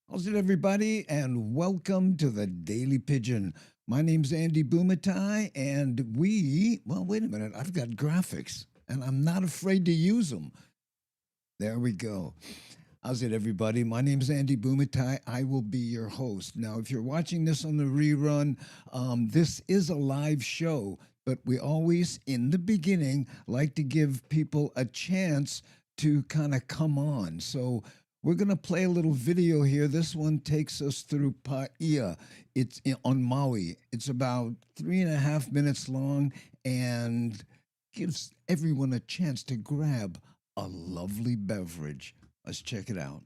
How's it, everybody? And welcome to the Daily Pigeon. My name's Andy Bumatai, and well, wait a minute, I've got graphics, and I'm not afraid to use them. There we go. How's it, everybody? My name's Andy Bumatai. I will be your host. Now, if you're watching this on the rerun, this is a live show, but we always, in the beginning, like to give people a chance to kind of come on. So we're going to play a little video here. This one takes us through Paia. On Maui. It's about 3.5 minutes long and gives everyone a chance to grab a lovely beverage. Let's check it out.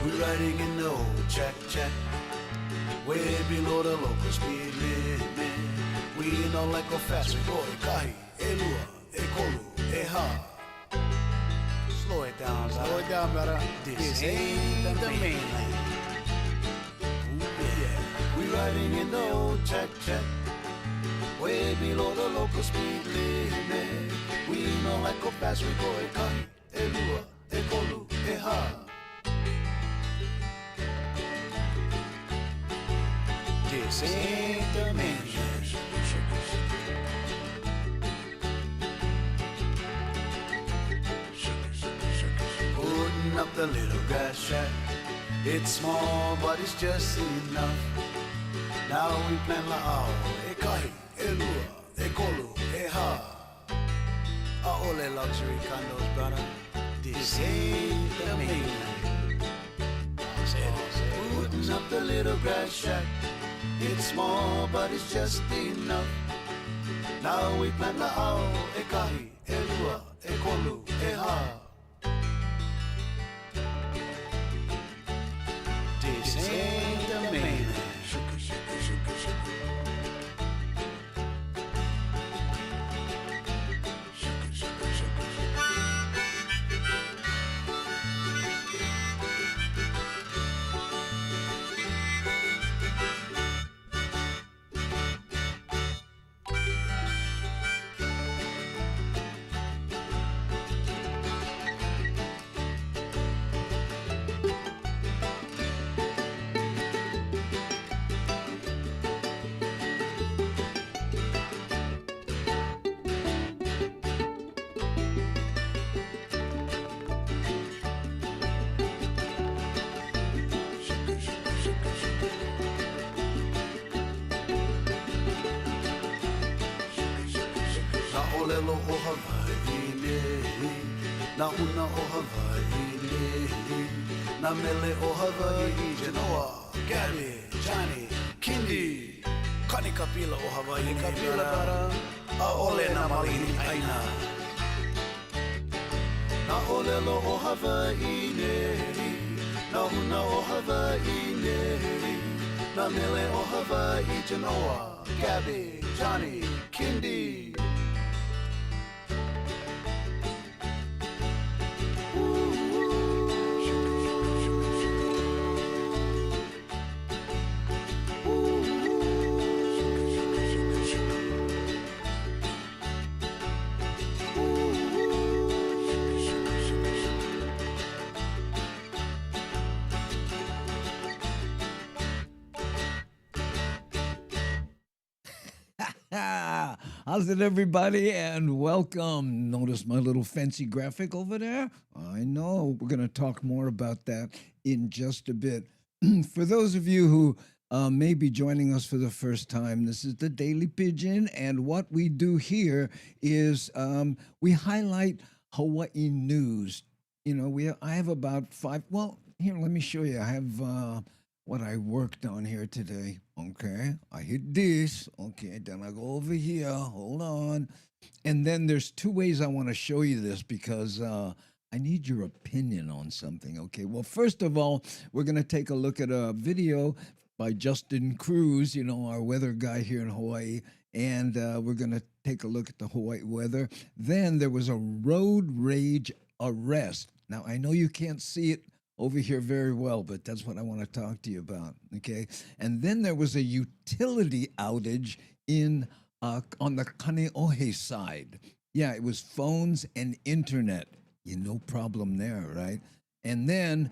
We're riding in the old check, way below the local speed limit. We don't like go fast, we go e kahi, e lua, e kolu, e ha. Slow it down, brother. This ain't the mainland. Ooh, yeah. We riding in the old check, way below the local speed limit. We don't like go fast, we go e kahi, e lua, e kolu, e ha. This ain't the mainland. Putting up the little grass shack. It's small, but it's just enough. Now we plan la'au, e kahi, e lua, e kolu, e ha. Ole luxury condos, brother. This ain't the mainland. Putting up the little grass shack. It's small, but it's just enough. Now we plan la'au, e kahi, e lua, e kolu, e ha. This ain't the mainland. Olelo o Hawaii, na una o Hawaii, na mele o Hawaii, Genoa, Gabby, Johnny, Kindi, Kani Kapila o Hawaii, Kapila para, a ole na malini aina. Na olelo o Hawaii, na una o Hawaii, na mele o Hawaii, Genoa, Gabby, Johnny, Kindi. How's it, everybody? And welcome. Notice my little fancy graphic over there? I know. We're going to talk more about that in just a bit. For those of you who may be joining us for the first time, this is the Daily Pigeon. And what we do here is we highlight Hawaii news. I have about five. Well, here, let me show you. I have what I worked on here today. Okay, I hit this. Okay, then I go over here. Hold on. And then there's two ways I want to show you this because I need your opinion on something. Okay, well, first of all, we're going to take a look at a video by Justin Cruz, our weather guy here in Hawaii. And we're going to take a look at the Hawaii weather. Then there was a road rage arrest. Now, I know you can't see it over here very well, but that's what I want to talk to you about. Okay. And then there was a utility outage in on the Kaneohe side. Yeah, it was phones and internet. No problem there, right? And then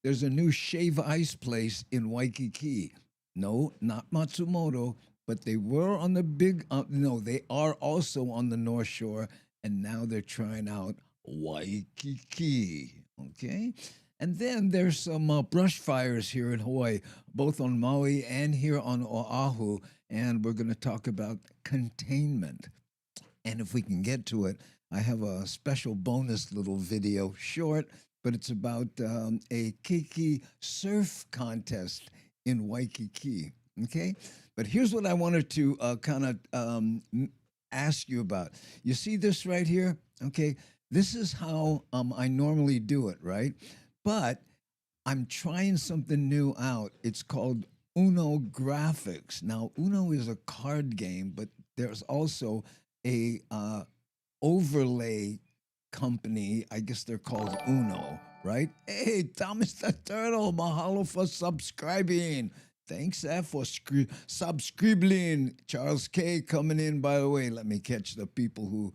there's a new shave ice place in Waikiki. No, not Matsumoto, but they were on the big. No, they are also on the North Shore, and now they're trying out Waikiki. Okay, and then there's some brush fires here in Hawaii, both on Maui and here on Oahu, and we're going to talk about containment. And if we can get to it, I have a special bonus little video, short, but it's about a Keiki surf contest in Waikiki. Okay? But here's what I wanted to kind of ask you about. You see this right here? Okay? This is how I normally do it, right? But I'm trying something new out. It's called Uno Graphics. Now, Uno is a card game, but there's also a overlay company. I guess they're called Uno, right? Hey, Thomas the Turtle, mahalo for subscribing. Thanks for subscribing. Charles K coming in, by the way. Let me catch the people who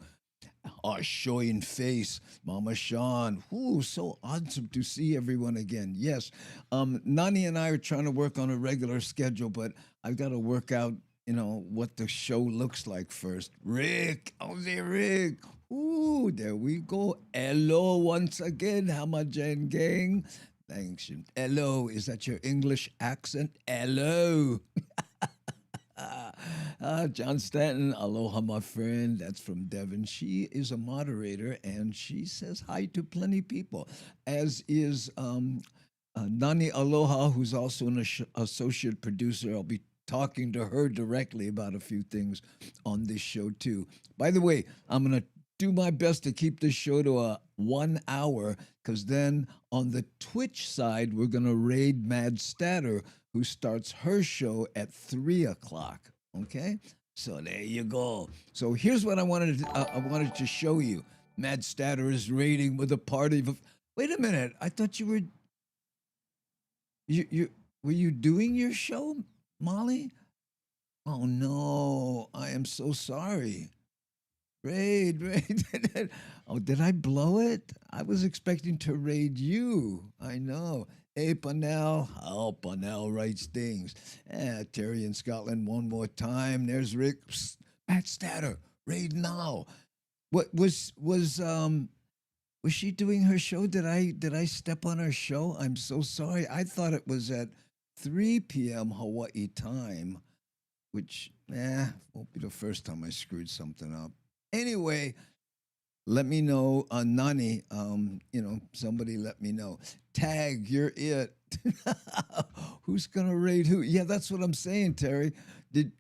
are showing face. Mama Sean. Ooh, so awesome to see everyone again. Yes. Nani and I are trying to work on a regular schedule, but I've got to work out, what the show looks like first. Rick. Oh, there, Rick. Ooh, there we go. Hello once again, Hamajan gang. Thanks. Hello. Is that your English accent? Hello. John Stanton, aloha, my friend. That's from Devon. She is a moderator and she says hi to plenty of people, as is Nani Aloha, who's also an associate producer. I'll be talking to her directly about a few things on this show, too. By the way, I'm going to do my best to keep this show to a 1 hour, because then on the Twitch side, we're going to raid Mad Statter, who starts her show at 3 o'clock. Okay? So there you go. So here's what I wanted to show you. Mad Statter is raiding with a party of. Wait a minute. I thought you were. You were you doing your show, Molly? Oh no. I am so sorry. Raid. Oh, did I blow it? I was expecting to raid you. I know. Hey, Panel. Oh, Panel writes things. Terry in Scotland one more time. There's Rick. Psst, Matt Statter. Raid now. What was she doing her show? Did I step on her show? I'm so sorry. I thought it was at 3 p.m. Hawaii time, which won't be the first time I screwed something up. Anyway, let me know, Nani. Somebody let me know. Tag, you're it. Who's gonna raid who? Yeah, that's what I'm saying, Terry. Did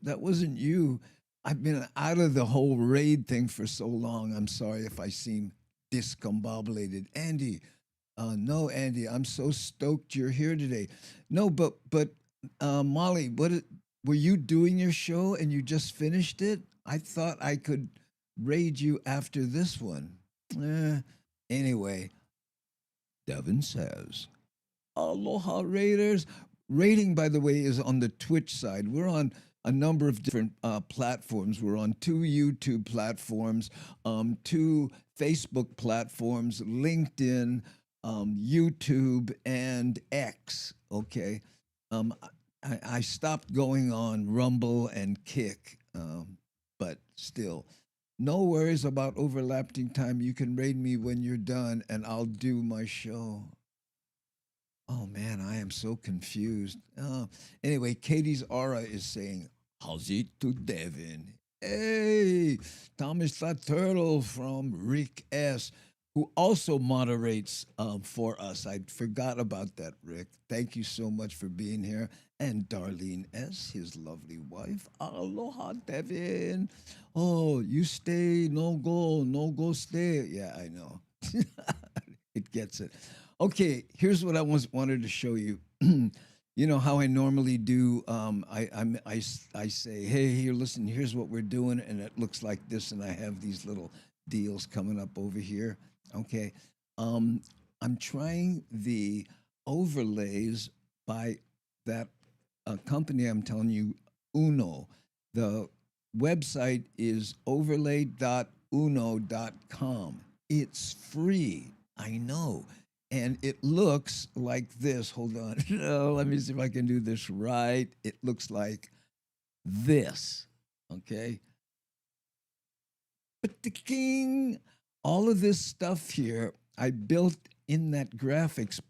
that wasn't you? I've been out of the whole raid thing for so long. I'm sorry if I seem discombobulated. Andy, no, Andy, I'm so stoked you're here today. No, but Molly, were you doing your show and you just finished it? I thought I could raid you after this one. Anyway, Devin says, aloha Raiders. Rating, by the way, is on the Twitch side. We're on a number of different platforms. We're on 2 YouTube platforms, 2 Facebook platforms, LinkedIn, YouTube, and X. Okay. I stopped going on Rumble and Kick, but still, no worries about overlapping time. You can raid me when you're done, and I'll do my show. Oh man, I am so confused. Anyway, Katie's aura is saying, "How's it to Devin?" Hey, Thomas the Turtle from Rick S, who also moderates for us. I forgot about that, Rick. Thank you so much for being here. And Darlene S, his lovely wife. Aloha, Devin. Oh, you stay, no go, stay. Yeah, I know. It gets it. Okay, here's what I wanted to show you. you know how I normally do. I say, hey, here, listen, here's what we're doing, and it looks like this, and I have these little deals coming up over here. Okay, um, I'm trying the overlays by that company I'm telling you, Uno. The website is overlay.uno.com. It's free. I know. And it looks like this. Hold on. Oh, let me see if I can do this right. It looks like this. Okay. But the king, all of this stuff here, I built in that graphics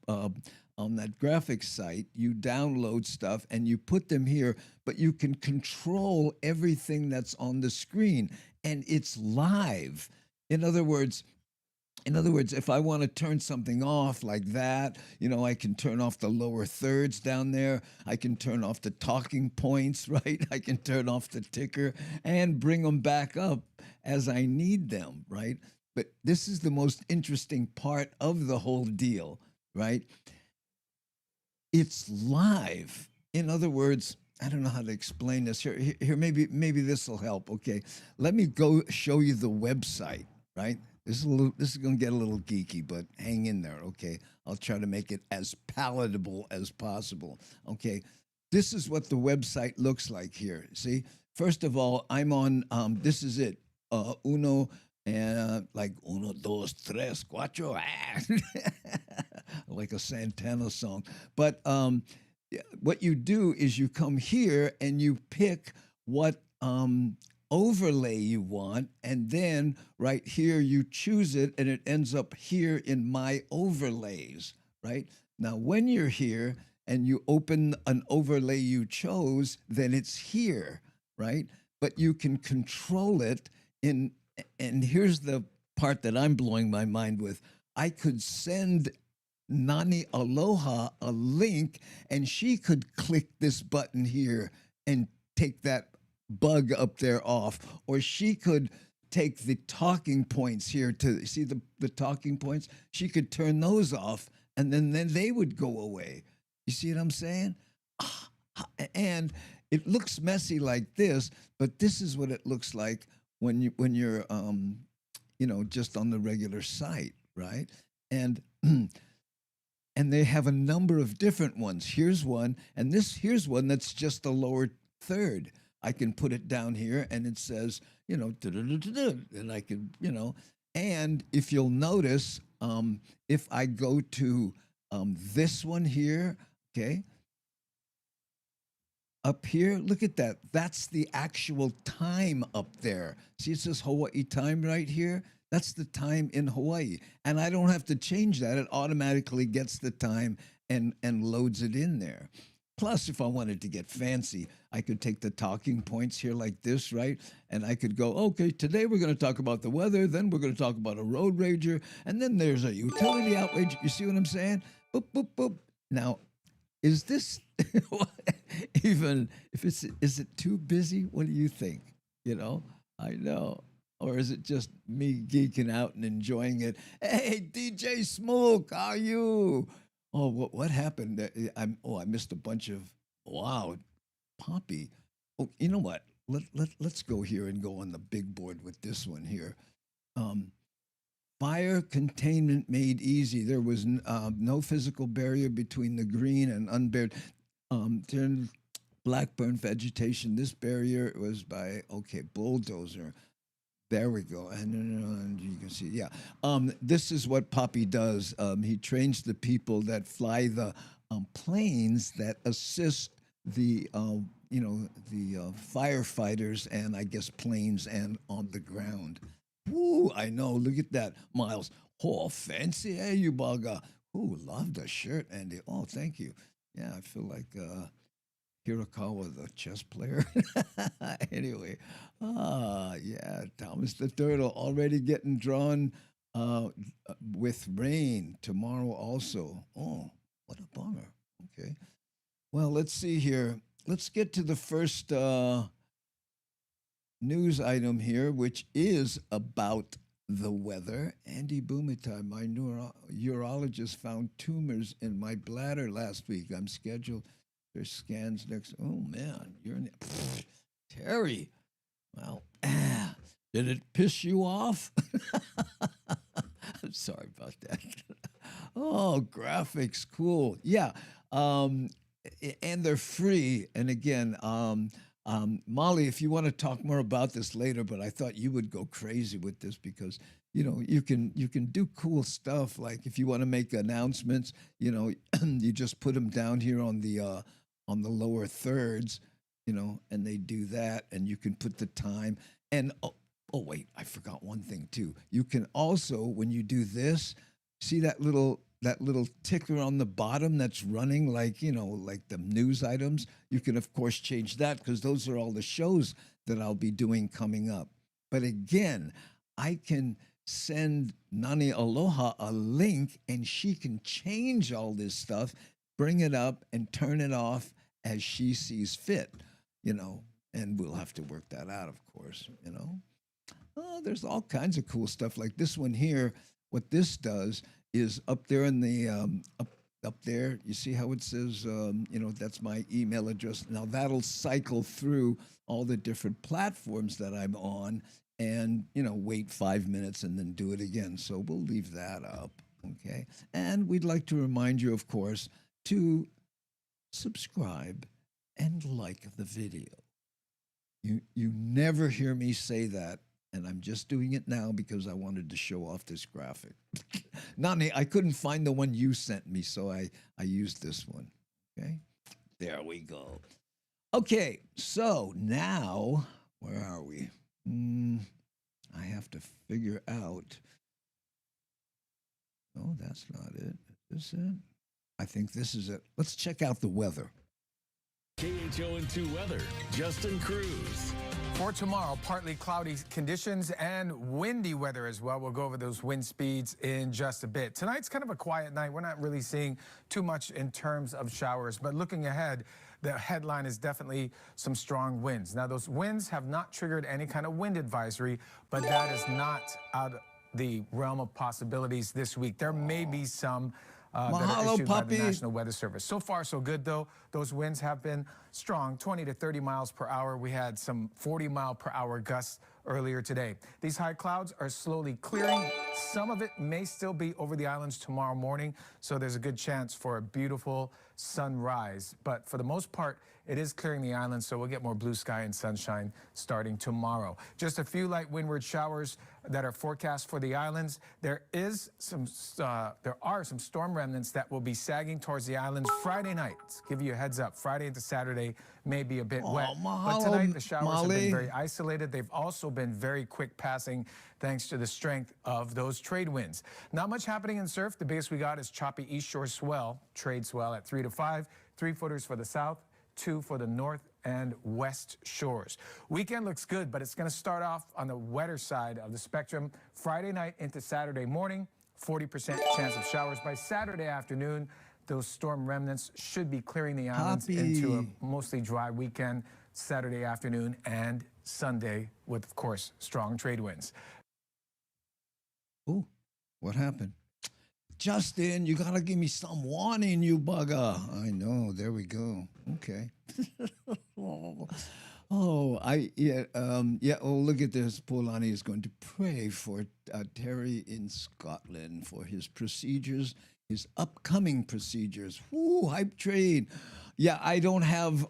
on that graphics site. You download stuff and you put them here, but you can control everything that's on the screen, and it's live. In other words, if I want to turn something off like that, you know, I can turn off the lower thirds down there. I can turn off the talking points, right? I can turn off the ticker and bring them back up as I need them, right? But this is the most interesting part of the whole deal, right? It's live. In other words, I don't know how to explain this. Here, maybe this will help. Okay, let me go show you the website. Right. This is going to get a little geeky, but hang in there. Okay, I'll try to make it as palatable as possible. Okay, this is what the website looks like here. See, first of all, I'm on. This is it. Uno and like uno, dos, tres, cuatro, like a Santana song. But yeah, what you do is you come here and you pick what overlay you want, and then right here you choose it, and it ends up here in my overlays. Right now, when you're here and you open an overlay you chose, then it's here, right? But you can control it in, and here's the part that I'm blowing my mind with. I could send Nani Aloha a link, and she could click this button here and take that bug up there off, or she could take the talking points here to see the talking points. She could turn those off, and then they would go away. You see what I'm saying? And it looks messy like this, but this is what it looks like when you're you know, just on the regular site, right? And and they have a number of different ones. Here's one, and here's one that's just the lower third. I can put it down here, and it says, you know, and I can, you know, and if you'll notice, if I go to this one here, okay, up here, look at that. That's the actual time up there. See, it says Hawaii time right here. That's the time in Hawaii. And I don't have to change that. It automatically gets the time and loads it in there. Plus, if I wanted to get fancy, I could take the talking points here like this, right? And I could go, okay, today we're going to talk about the weather, then we're going to talk about a road rager, and then there's a utility outrage. You see what I'm saying? Boop, boop, boop. Now, is this even if is it too busy? What do you think? You know, I know. Or is it just me geeking out and enjoying it? Hey, DJ Smoke, how are you? Oh, what happened? I missed a bunch of wow, Poppy. Oh, you know what? Let's go here and go on the big board with this one here. Um, Fire containment made easy. There was no physical barrier between the green and unbared blackburn vegetation. This barrier was by, okay, bulldozer. There we go. And you can see, yeah. This is what Poppy does. He trains the people that fly the planes that assist the, the firefighters and I guess planes and on the ground. Ooh, I know. Look at that, Miles. Oh, fancy, hey, you bugger. Ooh, love the shirt, Andy. Oh, thank you. Yeah, I feel like Hirakawa, the chess player. Anyway, yeah, Thomas the Turtle already getting drawn with rain tomorrow also. Oh, what a bummer. Okay. Well, let's see here. Let's get to the first news item here, which is about the weather. Andy Bumatai, my urologist found tumors in my bladder last week. I'm scheduled for scans next. Oh man, you're in. Terry. Well, did it piss you off? I'm sorry about that. Oh, graphics, cool. Yeah, and they're free. And again, Molly, if you want to talk more about this later, but I thought you would go crazy with this because you can do cool stuff. Like if you want to make announcements, you just put them down here on the lower thirds, and they do that, and you can put the time. And oh wait, I forgot one thing too. You can also, when you do this, see that little ticker on the bottom that's running like like the news items. You can of course change that because those are all the shows that I'll be doing coming up. But again, I can send Nani Aloha a link and she can change all this stuff, bring it up and turn it off as she sees fit, and we'll have to work that out, of course. Oh, there's all kinds of cool stuff like this one here. What this does is up there in the up there. You see how it says, that's my email address. Now that'll cycle through all the different platforms that I'm on, and wait 5 minutes and then do it again. So we'll leave that up, okay? And we'd like to remind you, of course, to subscribe and like the video. You never hear me say that, and I'm just doing it now because I wanted to show off this graphic. Nani, I couldn't find the one you sent me, so I used this one. Okay, there we go. Okay, so now where are we? I have to figure out. No, that's not it. Is this it? I think this is it. Let's check out the weather. KHON2 weather, Justin Cruz. For tomorrow, partly cloudy conditions and windy weather as well. We'll go over those wind speeds in just a bit. Tonight's kind of a quiet night. We're not really seeing too much in terms of showers, but looking ahead, the headline is definitely some strong winds. Now, those winds have not triggered any kind of wind advisory, but that is not out of the realm of possibilities this week. There may be some that are issued by the National Weather Service. So far, so good, though. Those winds have been strong, 20 to 30 miles per hour. We had some 40-mile-per-hour gusts earlier today. These high clouds are slowly clearing. Some of it may still be over the islands tomorrow morning, so there's a good chance for a beautiful sunrise. But for the most part, it is clearing the islands, so we'll get more blue sky and sunshine starting tomorrow. Just a few light windward showers that are forecast for the islands. There are some storm remnants that will be sagging towards the islands Friday night. Give you a heads up. Friday into Saturday may be a bit wet, but tonight the showers have been very isolated. They've also been very quick passing thanks to the strength of those trade winds. Not much happening in surf. The biggest we got is choppy east shore swell, trade swell at 3 to 5, 3-footers for the south, 2 for the north and west shores. Weekend looks good, but it's going to start off on the wetter side of the spectrum. Friday night into Saturday morning, 40% chance of showers. By Saturday afternoon, those storm remnants should be clearing the islands into a mostly dry weekend, Saturday afternoon and Sunday with, of course, strong trade winds. Ooh, what happened? Justin, you gotta give me some warning, you bugger. I know. There we go. Okay. Oh, yeah. Oh, look at this. Polani is going to pray for Terry in Scotland for his procedures, his upcoming procedures. Woo, hype train. Yeah, I don't have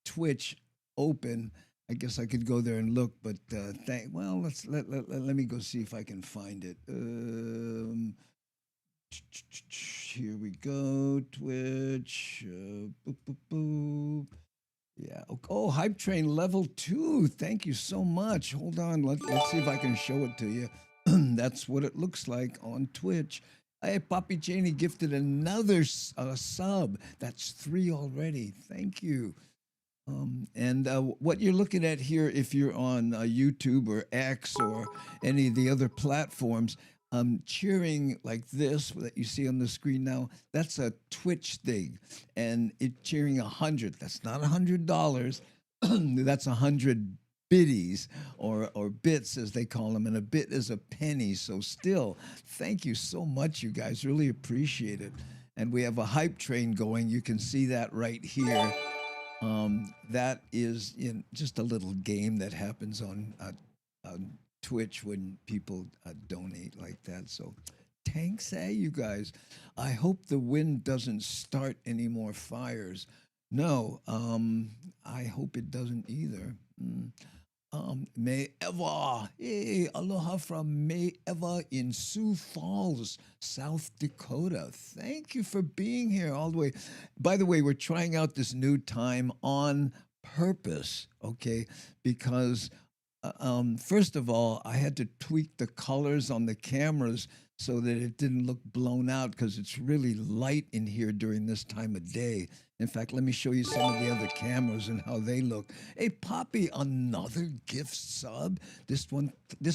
Twitch open. I guess I could go there and look, but let me go see if I can find it. Here we go, Twitch. Boop, boop, boop. Yeah. Oh, Hype Train level 2. Thank you so much. Hold on. Let's see if I can show it to you. That's what it looks like on Twitch. Hey, Papi Cheney gifted another sub. That's 3 already. Thank you. And what you're looking at here, if you're on YouTube or X or any of the other platforms, cheering like this that you see on the screen now, that's a Twitch thing. And it cheering 100. That's not $100. That's 100 biddies or bits as they call them, and a bit is a penny. So still, thank you so much, you guys. Really appreciate it. And we have a hype train going. You can see that right here. That is in just a little game that happens on Twitch when people donate like that. So thanks, you guys. I hope the wind doesn't start any more fires. No, I hope it doesn't either. May Eva, hey, aloha from May Eva in Sioux Falls, South Dakota. Thank you for being here all the way. By the way, we're trying out this new time on purpose, okay? Because first of all, I had to tweak the colors on the cameras so that it didn't look blown out because it's really light in here during this time of day. In fact, let me show you some of the other cameras and how they look. Hey, Poppy, another gift sub. This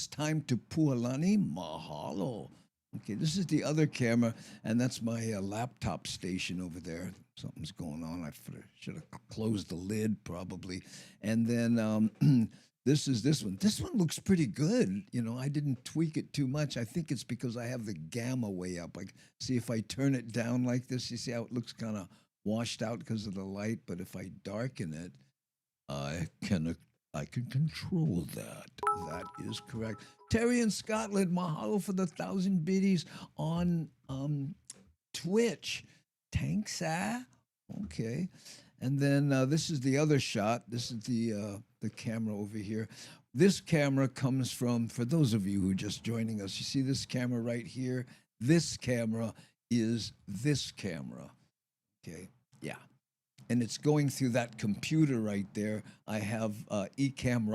time to Pualani. Mahalo. Okay, this is the other camera, and that's my laptop station over there. Something's going on. I should have closed the lid probably. And then this is this one. This one looks pretty good. You know, I didn't tweak it too much. I think it's because I have the gamma way up. Like, see if I turn it down like this, you see how it looks kind of washed out because of the light. But if I darken it, I can control that. That is correct. Terry in Scotland, mahalo for the 1,000 biddies on Twitch. Thanks, okay. And then this is the other shot. This is the camera over here. This camera comes from, for those of you who are just joining us, you see this camera right here? This camera is this camera. Okay, yeah. And it's going through that computer right there. I have Ecamm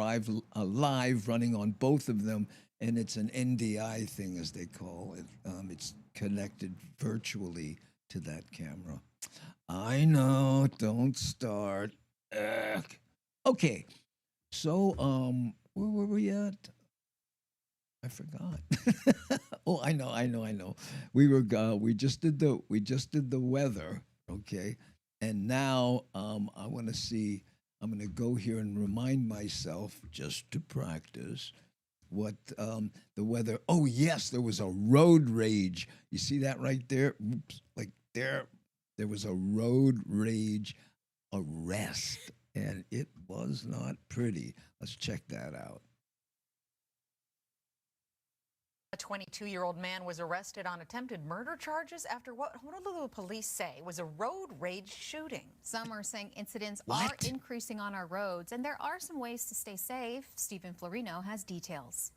Live running on both of them, and it's an NDI thing, as they call it. It's connected virtually to that camera. I know, don't start. Ugh. Okay, so where were we at? I forgot. Oh, I know. We just did the weather, okay? And now I want to see, I'm going to go here and remind myself just to practice what the weather. Oh, yes, there was a road rage. You see that right there? Oops, like there was a road rage arrest, and it was not pretty. Let's check that out. A 22-year-old man was arrested on attempted murder charges after what Honolulu police say was a road rage shooting. Some are saying incidents are increasing on our roads, and there are some ways to stay safe. Stephen Florino has details.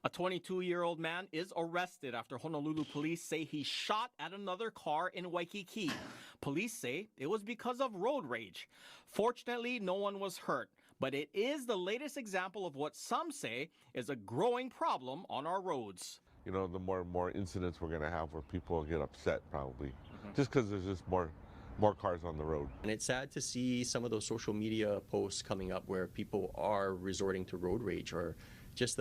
A 22-year-old man is arrested after Honolulu police say he shot at another car in Waikiki. Police say it was because of road rage. Fortunately, no one was hurt. But it is the latest example of what some say is a growing problem on our roads. You know, the more incidents we're going to have where people get upset probably, just because there's just more cars on the road. And it's sad to see some of those social media posts coming up where people are resorting to road rage or just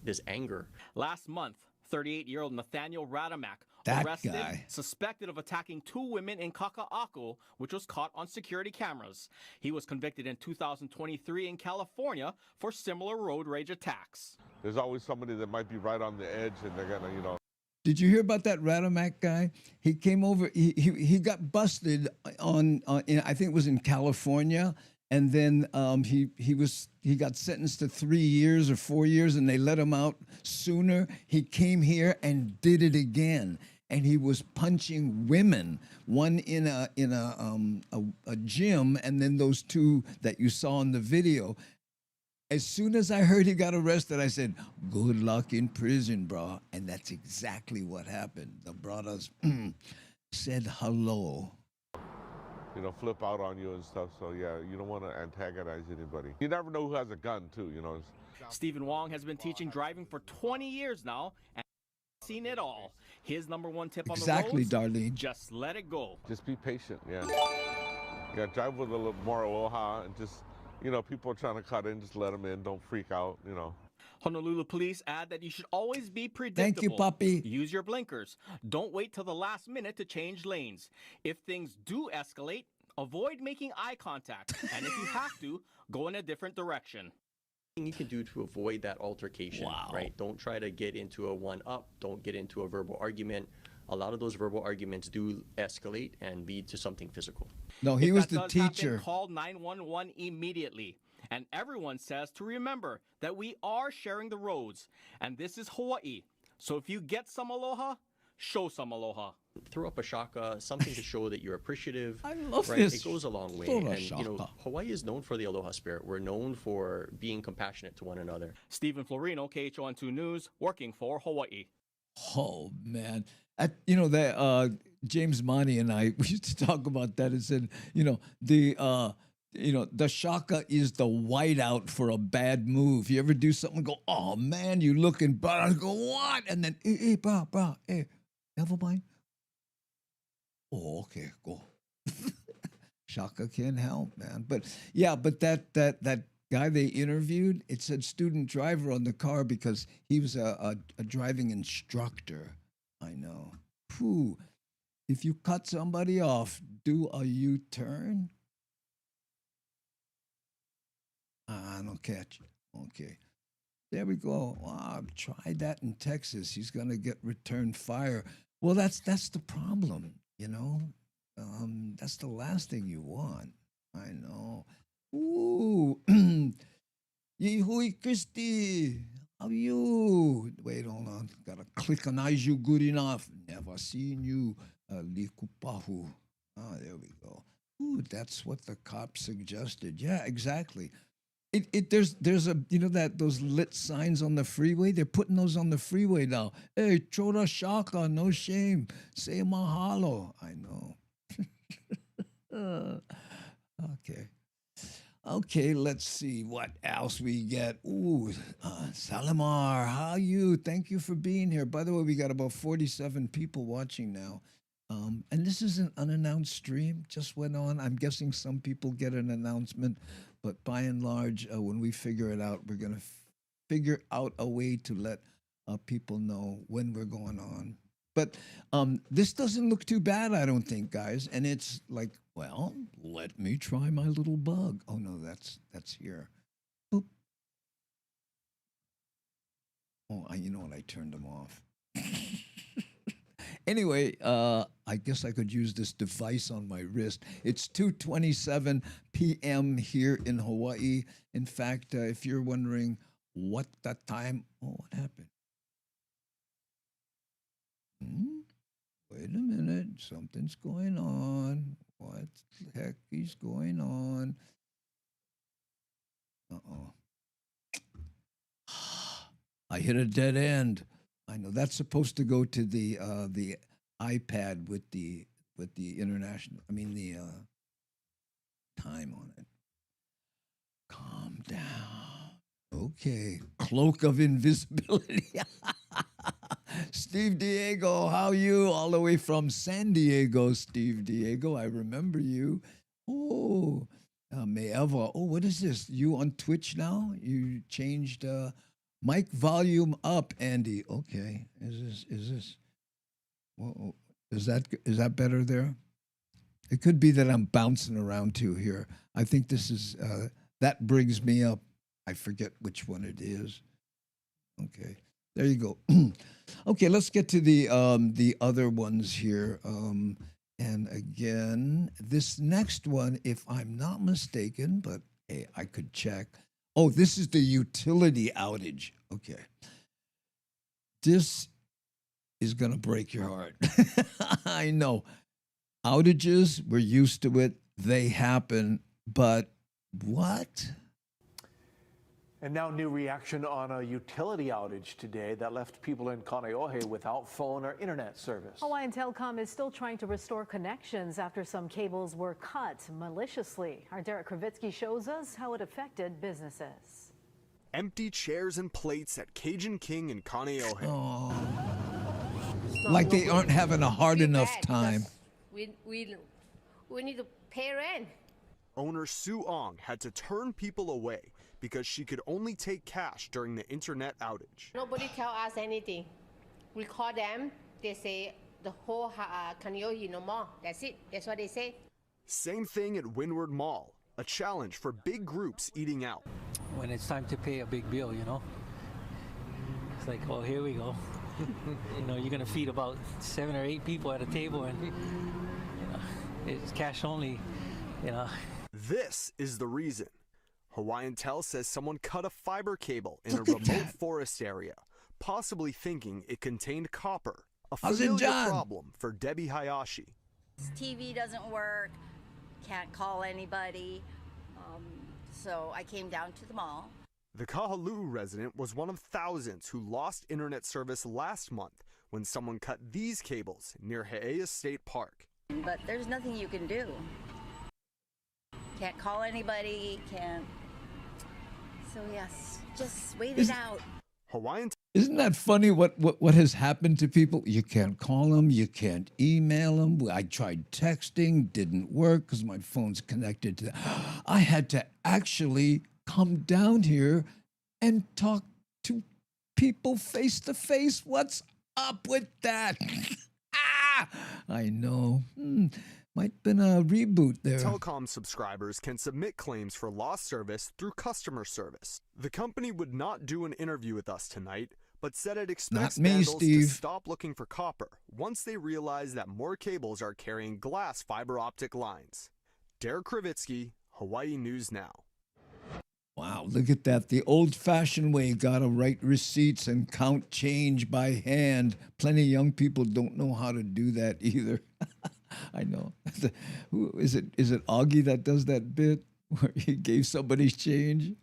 this anger. Last month, 38-year-old Nathaniel Radamak That arrested, guy. suspected of attacking 2 women in Kaka'ako, which was caught on security cameras. He was convicted in 2023 in California for similar road rage attacks. There's always somebody that might be right on the edge, and they're gonna, Did you hear about that Radamak guy? He came over. He got busted on I think it was in California, and then he got sentenced to 3 years or 4 years, and they let him out sooner. He came here and did it again, and he was punching women, one in a gym, and then those 2 that you saw in the video. As soon as I heard he got arrested, I said, "Good luck in prison, bro." And that's exactly what happened. The brothers said hello. Flip out on you and stuff. So yeah, you don't want to antagonize anybody. You never know who has a gun too, Stephen Wong has been teaching driving for 20 years now and seen it all. His number 1 tip on the roads, Exactly, Darlene. just let it go. Just be patient, yeah. Yeah, drive with a little more aloha and just, people are trying to cut in, just let them in. Don't freak out, Honolulu police add that you should always be predictable. Thank you, Poppy. Use your blinkers. Don't wait till the last minute to change lanes. If things do escalate, avoid making eye contact. And if you have to, go in a different direction. You can do to avoid that altercation, right? Don't try to get into a one-up. Don't get into a verbal argument. A lot of those verbal arguments do escalate and lead to something physical. No, he If was that the does happen, teacher. call 911 immediately. And everyone says to remember that we are sharing the roads, and this is Hawaii. So if you get some aloha, show some aloha. Throw up a shaka, something to show that you're appreciative. I love right? this. It goes a long way. Throw a And you know, shaka. Hawaii is known for the aloha spirit. We're known for being compassionate to one another. Stephen Florino, KHON2 News, working for Hawaii. Oh man, you know that James Monty and I we used to talk about that and said, the shaka is the whiteout for a bad move. You ever do something and go, oh man, you looking bad. I go, what? And then, hey, bra, hey, never mind. Oh, okay, go. Shaka can't help, man. But yeah, but that guy they interviewed, it said student driver on the car because he was a driving instructor. I know. Whew. If you cut somebody off, do a U-turn. I don't catch it. Okay. There we go. Wow, I've tried that in Texas. He's going to get return fire. Well, that's the problem, you know. That's the last thing you want. I know. Ooh. Yehui Christy. How are you? Wait, hold on. Gotta click on you good enough. Never seen you. Likupahu. Oh, there we go. Ooh, that's what the cop suggested. Yeah, exactly. There's a those lit signs on the freeway. They're putting those on the freeway now. Hey, chora shaka, no shame. Say mahalo. I know. Okay, let's see what else we get. Ooh, Salamar, how are you? Thank you for being here. By the way, we got about 47 people watching now. And this is an unannounced stream, just went on. I'm guessing some people get an announcement, but by and large, when we figure it out, we're going to figure out a way to let people know when we're going on. But this doesn't look too bad, I don't think, guys. And it's like, well, let me try my little bug. Oh, no, that's here. Boop. Oh, you know what? I turned them off. Anyway, I guess I could use this device on my wrist. It's 2:27 p.m. here in Hawaii. In fact, if you're wondering what that time... Oh, what happened? Wait a minute. Something's going on. What the heck is going on? Uh-oh. I hit a dead end. I know that's supposed to go to the iPad with the international. I mean the time on it. Calm down. Okay. Cloak of invisibility. Steve Diego, how are you? All the way from San Diego, Steve Diego. I remember you. Oh, Mayeva. Oh, what is this? You on Twitch now? You changed mic volume up, Andy. Okay. Is this? Whoa, is that better there? It could be that I'm bouncing around too here. I think this is that brings me up. I forget which one it is. Okay. There you go. Okay, let's get to the other ones here. And again, this next one, if I'm not mistaken, but hey, I could check. Oh, this is the utility outage. Okay. This is going to break your heart. I know. Outages, we're used to it. They happen. But what? And now new reaction on a utility outage today that left people in Kaneohe without phone or internet service. Hawaiian Telecom is still trying to restore connections after some cables were cut maliciously. Our Derek Kravitsky shows us how it affected businesses. Empty chairs and plates at Cajun King in Kaneohe. Oh. Like they aren't having a hard enough time. We need to pay rent. Owner Sue Ong had to turn people away because she could only take cash during the internet outage. Nobody tell us anything. We call them, they say the whole Kaneohe no more. That's it. That's what they say. Same thing at Windward Mall, a challenge for big groups eating out. when it's time to pay a big bill, you know. It's like, oh, here we go. You know, you're gonna feed about 7 or 8 people at a table, and you know, it's cash only. You know. This is the reason. Hawaiian Tel says someone cut a fiber cable in a remote forest area, possibly thinking it contained copper. A familiar problem for Debbie Hayashi. TV doesn't work, can't call anybody, so I came down to the mall. The Kahaluu resident was one of thousands who lost internet service last month when someone cut these cables near He'eia State Park. But there's nothing you can do. Can't call anybody, can't. So yes, just wait it out. Hawaiian. Isn't that funny what has happened to people? You can't call them, you can't email them. I tried texting, didn't work because my phone's connected to that. I had to actually come down here and talk to people face to face. What's up with that? I know. Might have been a reboot there. Telecom subscribers can submit claims for lost service through customer service. The company would not do an interview with us tonight, but said it expects vandals to stop looking for copper once they realize that more cables are carrying glass fiber optic lines. Derek Kravitsky, Hawaii News Now. Wow, look at that. The old-fashioned way, gotta write receipts and count change by hand. Plenty of young people don't know how to do that either. I know. Who is it? Is it Augie that does that bit where he gave somebody change,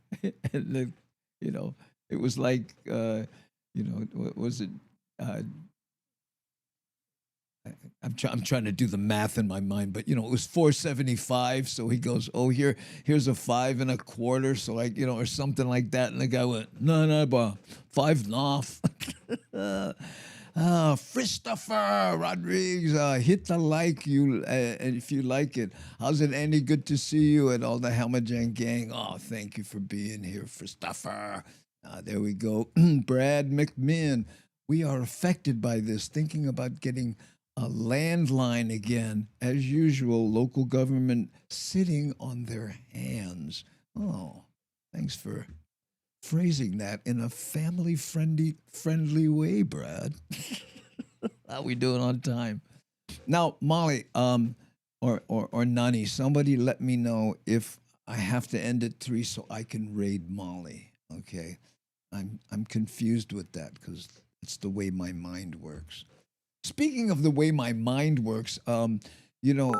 and then, you know, it was like, you know, what was it? I'm trying to do the math in my mind, but you know, it was $4.75. So he goes, "Oh, here's a 5 1/4." So like, you know, or something like that. And the guy went, "No, but 5 off." Christopher Rodriguez, hit the like and if you like it. How's it, Andy? Good to see you and all the Helmajan gang. Oh, thank you for being here, Christopher. There we go. Brad McMinn. We are affected by this, thinking about getting a landline again. As usual, local government sitting on their hands. Oh, thanks for phrasing that in a family-friendly way, Brad. How we doing on time? Now, Molly, or Nani, somebody let me know if I have to end at 3 so I can raid Molly. Okay, I'm confused with that because it's the way my mind works. Speaking of the way my mind works, you know,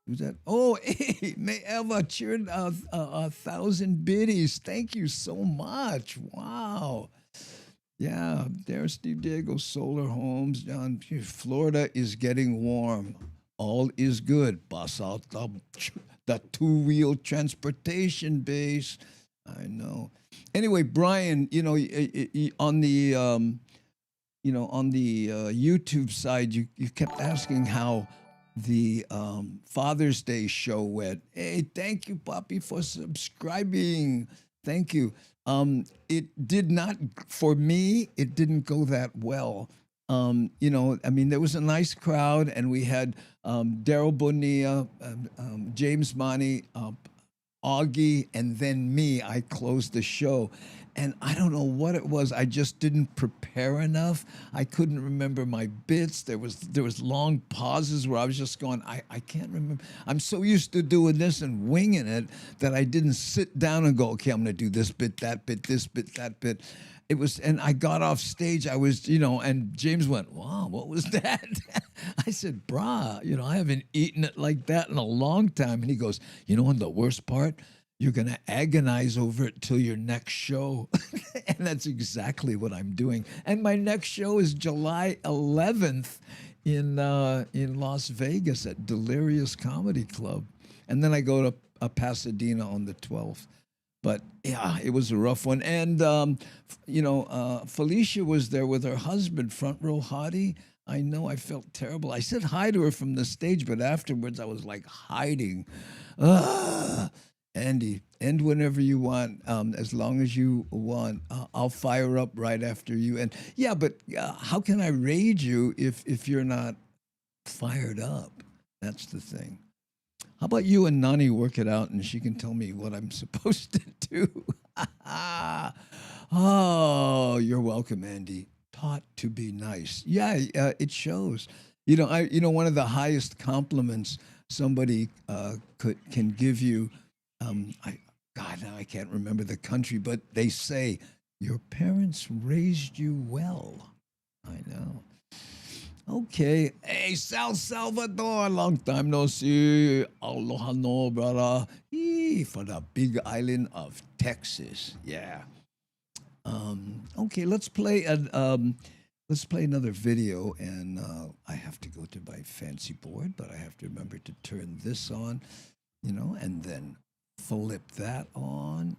who's that? Oh, hey, May Eva cheered 1,000 biddies. Thank you so much. Wow. Yeah, there's Steve Diego, Solar Homes. John, Florida is getting warm. All is good. Bust out the two-wheel transportation base. I know. Anyway, Brian, you know, on the YouTube side, you kept asking how the Father's Day show went. Hey, thank you, Poppy, for subscribing. Thank you. It did not, for me, it didn't go that well. You know, I mean, there was a nice crowd, and we had Daryl Bonilla, James Money, Augie, and then me. I closed the show. And I don't know what it was. I just didn't prepare enough. I couldn't remember my bits. There was long pauses where I was just going, I can't remember. I'm so used to doing this and winging it that I didn't sit down and go, okay, I'm going to do this bit, that bit, this bit, that bit. It was, and I got off stage. I was, you know, and James went, wow, what was that? I said, brah, you know, I haven't eaten it like that in a long time. And he goes, you know, and the worst part, you're going to agonize over it till your next show. And that's exactly what I'm doing. And my next show is July 11th in Las Vegas at Delirious Comedy Club. And then I go to Pasadena on the 12th. But yeah, it was a rough one. And, you know, Felicia was there with her husband, Front Row Hottie. I know, I felt terrible. I said hi to her from the stage, but afterwards I was like hiding. Andy, end whenever you want, as long as you want. I'll fire up right after you. And yeah, but how can I raid you if you're not fired up? That's the thing. How about you and Nani work it out, and she can tell me what I'm supposed to do? Oh, you're welcome, Andy. Taught to be nice. Yeah, it shows. One of the highest compliments somebody can give you. Now I can't remember the country, but they say your parents raised you well. I know. Okay. Hey, Salvador, long time no see. Aloha no, brother. For the big island of Texas. Yeah. Okay, let's play another video, and I have to go to my fancy board, but I have to remember to turn this on, and then flip that on,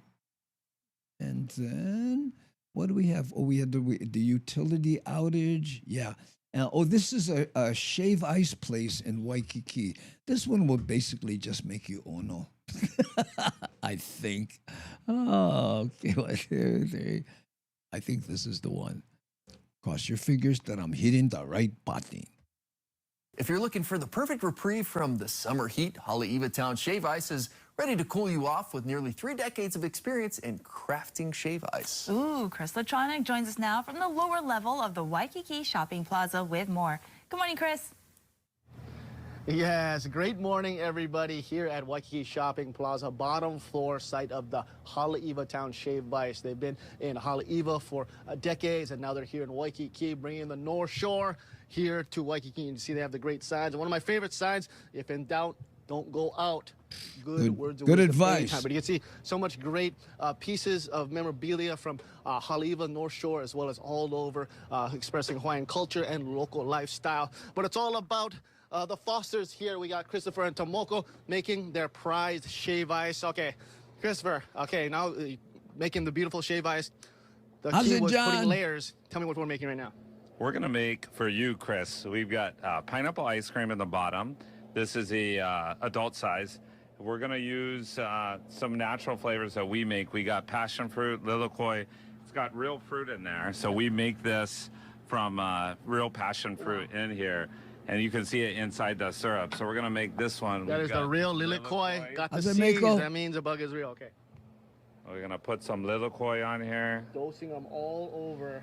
and then what do we have? Oh, we had the utility outage. Yeah. This is a shave ice place in Waikiki. This one will basically just make you ono. I think. Oh, okay. I think this is the one. Cross your fingers that I'm hitting the right button. If you're looking for the perfect reprieve from the summer heat, Haleiwa Town Shave Ice is ready to cool you off with nearly 3 decades of experience in crafting shave ice. Ooh, Chris Latronic joins us now from the lower level of the Waikiki Shopping Plaza with more. Good morning, Chris. Yes, great morning, everybody, here at Waikiki Shopping Plaza, bottom floor site of the Haleiwa Town Shave Ice. They've been in Haleiwa for decades, and now they're here in Waikiki, bringing the North Shore here to Waikiki. You see they have the great signs. And one of my favorite signs, if in doubt, don't go out. Good words of good wisdom advice. anytime. But you can see so much great pieces of memorabilia from Haleiwa, North Shore, as well as all over, expressing Hawaiian culture and local lifestyle. But it's all about the Fosters here. We got Christopher and Tomoko making their prized shave ice. Okay, Christopher, okay, now making the beautiful shave ice. The key was putting layers. Tell me what we're making right now. We're going to make, for you, Chris, we've got pineapple ice cream in the bottom. This is the adult size. We're going to use some natural flavors that we make. We got passion fruit, lilikoi. It's got real fruit in there. So we make this from real passion fruit in here. And you can see it inside the syrup. So we're going to make this one. That is the real lilikoi. Got the seeds. That means the bug is real. Okay. We're going to put some lilikoi on here. Dosing them all over.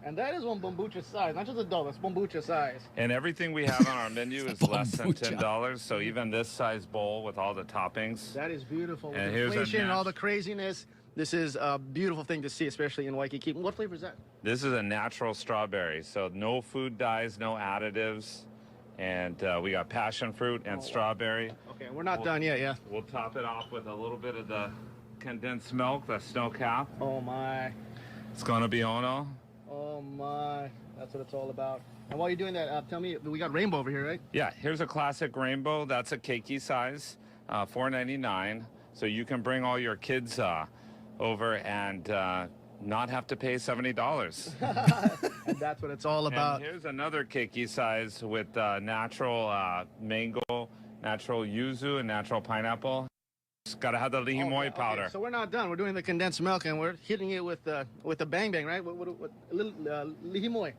And that is one kombucha size, not just adult, that's kombucha size. And everything we have on our menu is less than $10. So even this size bowl with all the toppings. That is beautiful. And with here's inflation and all the craziness, this is a beautiful thing to see, especially in Waikiki. What flavor is that? This is a natural strawberry. So no food dyes, no additives. And we got passion fruit and strawberry. Okay, we're not done yet, yeah. We'll top it off with a little bit of the condensed milk, the snow cap. Oh my. It's gonna be ono. Oh my, that's what it's all about. And while you're doing that, tell me, we got rainbow over here, right? Yeah, here's a classic rainbow. That's a keiki size, $4.99. So you can bring all your kids over and not have to pay $70. And that's what it's all about. And here's another keiki size with natural mango, natural yuzu, and natural pineapple. Just gotta have the lihimoi powder. Okay, so we're not done. We're doing the condensed milk, and we're hitting it with the bang bang, right? What lihimoi.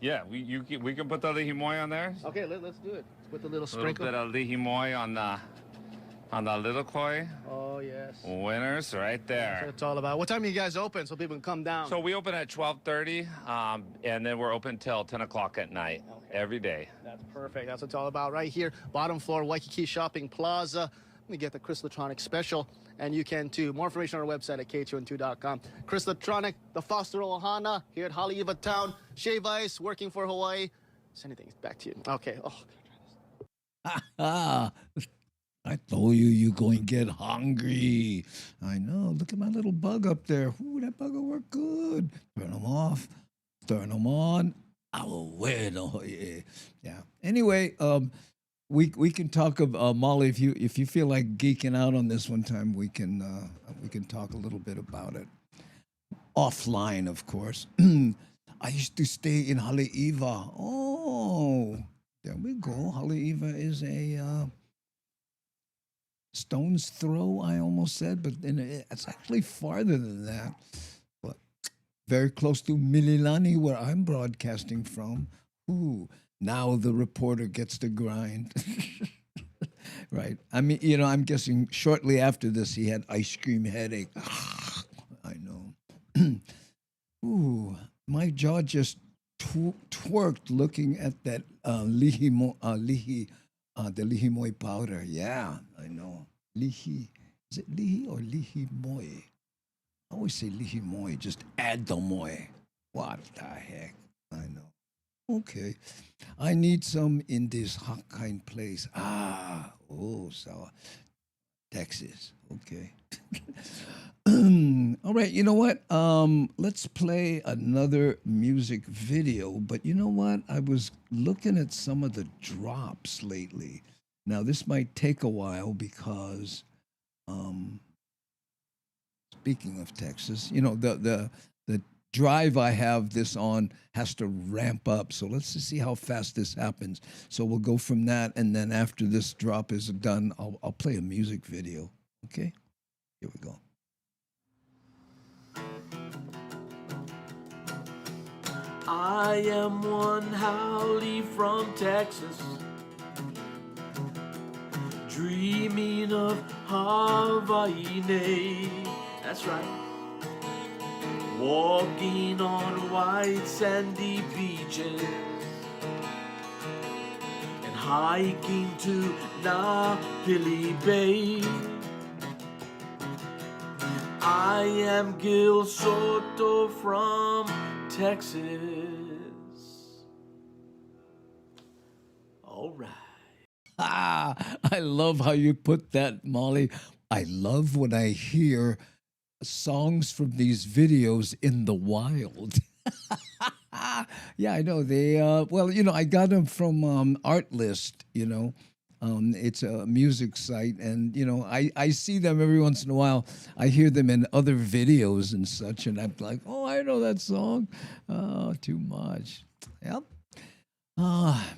Yeah, we can put the lihimoi on there. Okay, let's do it. Let's put the little A sprinkle. little bit of lihimoi on the lilikoi. Oh yes. Winners right there. That's what it's all about. What time are you guys open so people can come down? So we open at 12:30, and then we're open till 10 o'clock at night every day. That's perfect. That's what it's all about right here. Bottom floor, Waikiki Shopping Plaza. We get the Chris Latronic special, and you can too. More information on our website at k2n2.com. Chris Latronic, the Foster Ohana, here at Haleiwa Town. Shave Ice, working for Hawaii. Sending things back to you. Okay. Oh, I told you're going to get hungry. I know. Look at my little bug up there. Ooh, that bug will work good. Turn them off. Turn them on. Yeah. Anyway, we can talk about Molly, if you feel like geeking out on this one time, we can talk a little bit about it offline, of course. I used to stay in Haleiwa. Oh, there we go. Haleiwa is a stone's throw, I almost said, but it's actually farther than that. But very close to Mililani, where I'm broadcasting from. Ooh. Now the reporter gets to grind. Right. I mean, you know, I'm guessing shortly after this he had ice cream headache. I know. Ooh, my jaw just twerked looking at that the lihi moi powder. Yeah, I know. Lihi. Is it lihi or lihi moi? I always say lihi moi. Just add the moi. What the heck? I know. Okay. I need some in this hot kind place. So Texas. Okay. All right, you know what? Let's play another music video. But you know what? I was looking at some of the drops lately. Now this might take a while because, speaking of Texas, you know the drive I have this on has to ramp up. So let's just see how fast this happens. So we'll go from that, and then after this drop is done, I'll play a music video. Okay, here we go. I am one haole from Texas, dreaming of Hawaii. That's right. Walking on white sandy beaches and hiking to Napili Bay. I am Gil Sto from Texas. All right. I love how you put that, Molly. I love when I hear songs from these videos in the wild. Yeah, I know. They, well, you know, I got them from Artlist, you know. It's a music site, and, you know, I see them every once in a while. I hear them in other videos and such, and I'm like, oh, I know that song. Oh, too much. Yep.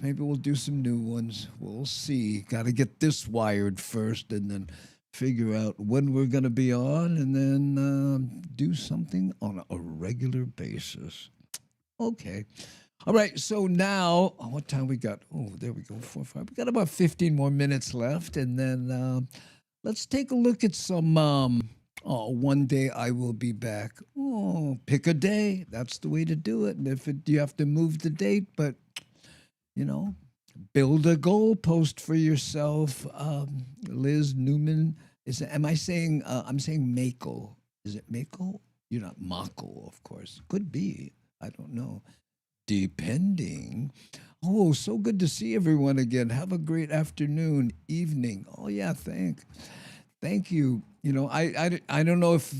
Maybe we'll do some new ones. We'll see. Got to get this wired first, and then figure out when we're going to be on, and then do something on a regular basis. Okay. All right. So now, what time we got? Oh, there we go. 4, 5. We got about 15 more minutes left, and then let's take a look at some. One day I will be back. Oh, pick a day. That's the way to do it. And if you have to move the date, but you know, build a goal post for yourself. Liz Newman, am I saying, I'm saying Mako. Is it Mako? You're not Mako, of course. Could be. I don't know. Depending. Oh, so good to see everyone again. Have a great afternoon, evening. Oh, yeah, thank you. You know, I don't know if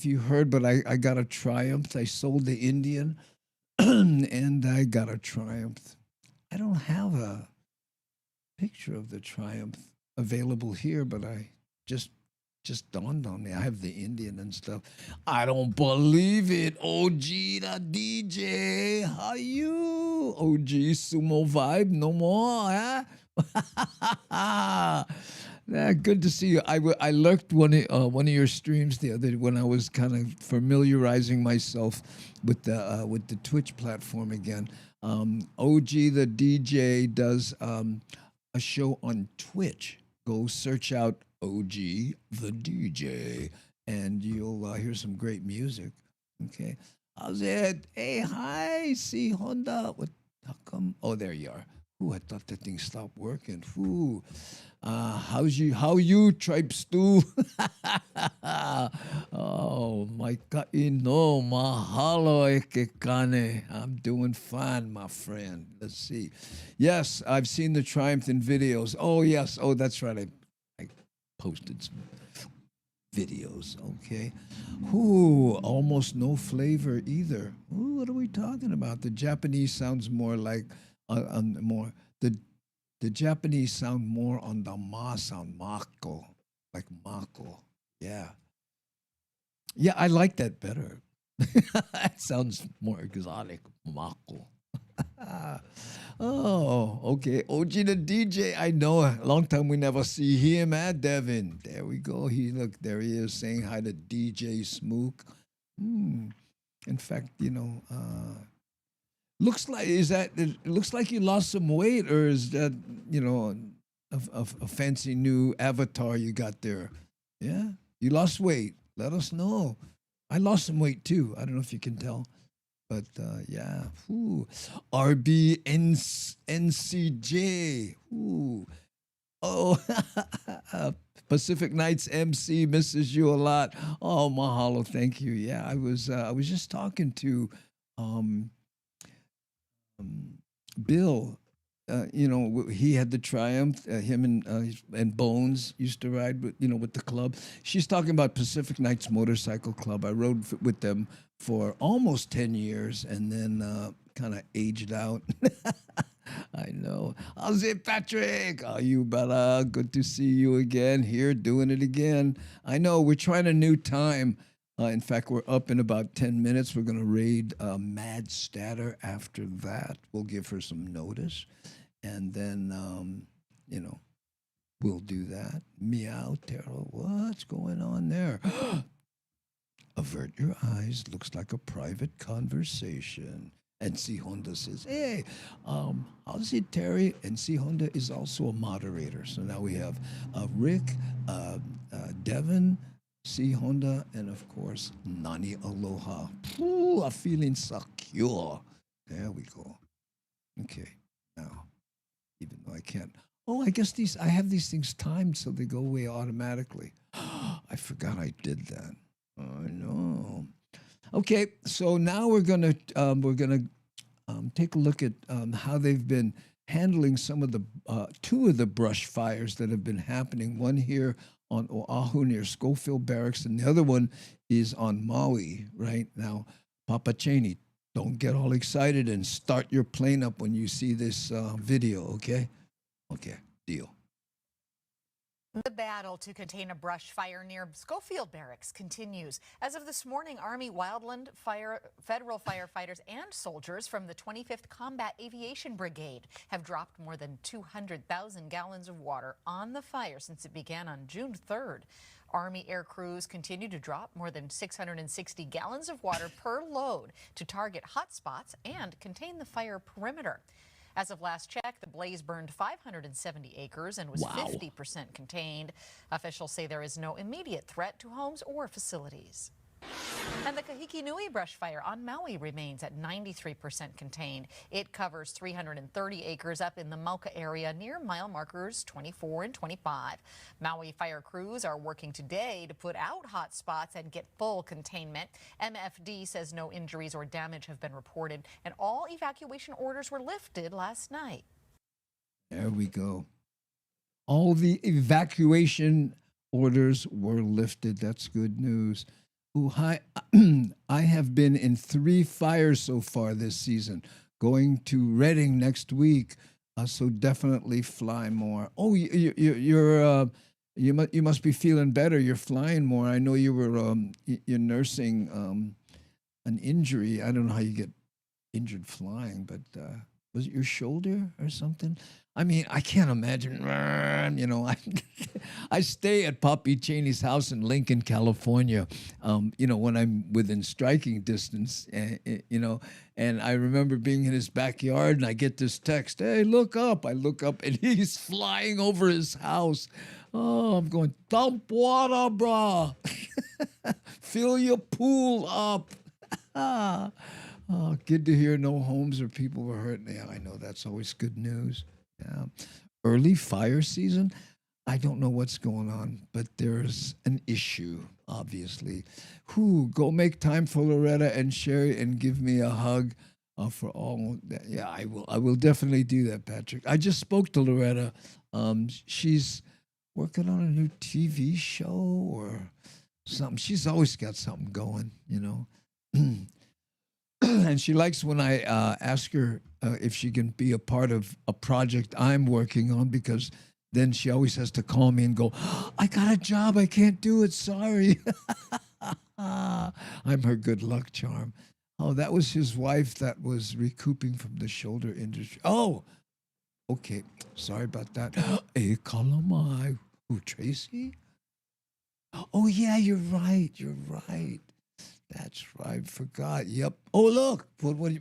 you heard, but I got a Triumph. I sold the Indian. And I got a Triumph. I don't have a picture of the Triumph available here, but I just dawned on me. I have the Indian and stuff. I don't believe it. OG the DJ. How you? OG Sumo Vibe no more, huh? Yeah, good to see you. I lurked one of your streams the other when I was kind of familiarizing myself with the Twitch platform again. OG the DJ does a show on Twitch. Go search out OG the DJ, and you'll hear some great music. Okay, how's it? Hey, hi, see Honda. How come? Oh, there you are. Ooh, I thought that thing stopped working. Ooh. How you, Tribe Stew? Oh, my kaino, mahalo ekekane. I'm doing fine, my friend. Let's see. Yes, I've seen the Triumph in videos. Oh, yes. Oh, that's right. I posted some videos. Okay. Ooh, almost no flavor either. Ooh, what are we talking about? The Japanese sounds more like the Japanese sound more on the ma sound, mako, like mako. Yeah. Yeah, I like that better. That sounds more exotic, mako. Oh, okay. OG the DJ, I know. A long time we never see him, Devin. There we go. There he is saying hi to DJ Smook. In fact, you know, it looks like you lost some weight, or is that, you know, a fancy new avatar you got there. Yeah, you lost weight. Let us know. I lost some weight too. I don't know if you can tell, but yeah. Ooh. RBNCJ. Ooh. Oh, Pacific Nights MC misses you a lot. Oh, mahalo, thank you. Yeah, I was just talking to um, Bill. He had the Triumph. Him and Bones used to ride with the club. She's talking about Pacific Nights Motorcycle Club. I rode with them for almost 10 years, and then kind of aged out. I know. How's it, Patrick? Oh, you brother. Good to see you again here doing it again. I know we're trying a new time. In fact, we're up in about 10 minutes. We're going to raid Mad Statter after that. We'll give her some notice. And then, we'll do that. Meow, Terrell. What's going on there? Avert your eyes. Looks like a private conversation. And C. Honda says, hey, how's it, Terry? And C. Honda is also a moderator. So now we have Rick, Devin, C. Honda, and of course, Nani Aloha. Ooh, I'm feeling secure. There we go. Okay, now, even though I can't. Oh, I guess I have these things timed so they go away automatically. I forgot I did that. I know. Okay, so now we're gonna take a look at how they've been handling some of the two of the brush fires that have been happening. One here on Oahu near Schofield Barracks, and the other one is on Maui. Right now, Papa Cheney, don't get all excited and start your plane up when you see this video. Okay, okay, deal. The battle to contain a brush fire near Schofield Barracks continues. As of this morning, Army Wildland federal firefighters and soldiers from the 25th Combat Aviation Brigade have dropped more than 200,000 gallons of water on the fire since it began on June 3rd. Army air crews continue to drop more than 660 gallons of water per load to target hot spots and contain the fire perimeter. As of last check, the blaze burned 570 acres and was 50% contained. Officials say there is no immediate threat to homes or facilities. And the Kahiki Nui brush fire on Maui remains at 93% contained. It covers 330 acres up in the Mauka area near mile markers 24 and 25. Maui fire crews are working today to put out hot spots and get full containment. MFD says no injuries or damage have been reported, and all evacuation orders were lifted last night. There we go. All the evacuation orders were lifted. That's good news. Ooh, hi. I have been in 3 fires so far this season. Going to Reading next week, so definitely fly more. Oh, you must be feeling better. You're flying more. I know you were you're nursing an injury. I don't know how you get injured flying, but was it your shoulder or something? I mean, I can't imagine. I stay at Poppy Cheney's house in Lincoln, California. When I'm within striking distance, and I remember being in his backyard, and I get this text, "Hey, look up!" I look up, and he's flying over his house. Oh, I'm going, dump water, brah. Fill your pool up. Oh, good to hear no homes or people were hurt. Yeah, I know that's always good news. Yeah. Early fire season, I don't know what's going on, but there's an issue, obviously. Go make time for Loretta and Sherry and give me a hug for all that. Yeah, I will definitely do that, Patrick. I just spoke to Loretta. She's working on a new TV show or something. She's always got something going, And she likes when I ask her if she can be a part of a project I'm working on, because then she always has to call me and go, I got a job, I can't do it, sorry. I'm her good luck charm. Oh, that was his wife that was recouping from the shoulder injury. Oh, okay. Sorry about that. E kalamai. Who, Tracy? Oh, yeah, you're right. You're right. That's right. Forgot. Yep. Oh, look.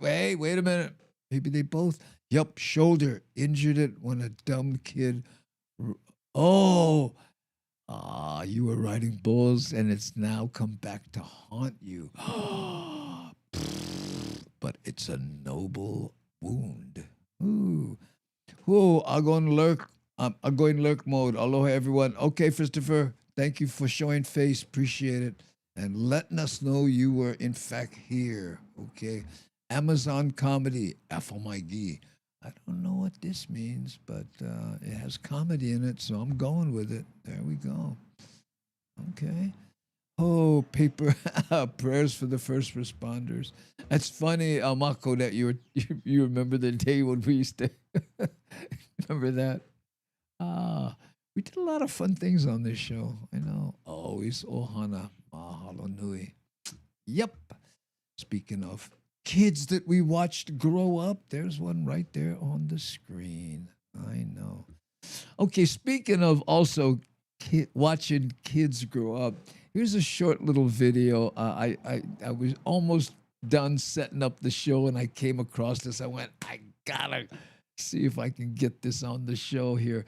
Hey, wait a minute. Maybe they both. Yep. Shoulder. Injured it when a dumb kid Oh, you were riding bulls and it's now come back to haunt you. But it's a noble wound. Ooh. Ooh, I'll go in lurk. I'll go in lurk mode. Aloha, everyone. Okay, Christopher. Thank you for showing face. Appreciate it. And letting us know you were, in fact, here. Okay. Amazon comedy. Afomagi. I don't know what this means, but it has comedy in it, so I'm going with it. There we go. Okay. Oh, paper prayers for the first responders. That's funny, Mako, that you remember the day when we used to remember that. We did a lot of fun things on this show. I know. Always ohana mahalo nui. Yep. Speaking of kids that we watched grow up, there's one right there on the screen. I know. Okay, speaking of also watching kids grow up, here's a short little video. I was almost done setting up the show and I came across this. I went, I gotta see if I can get this on the show here.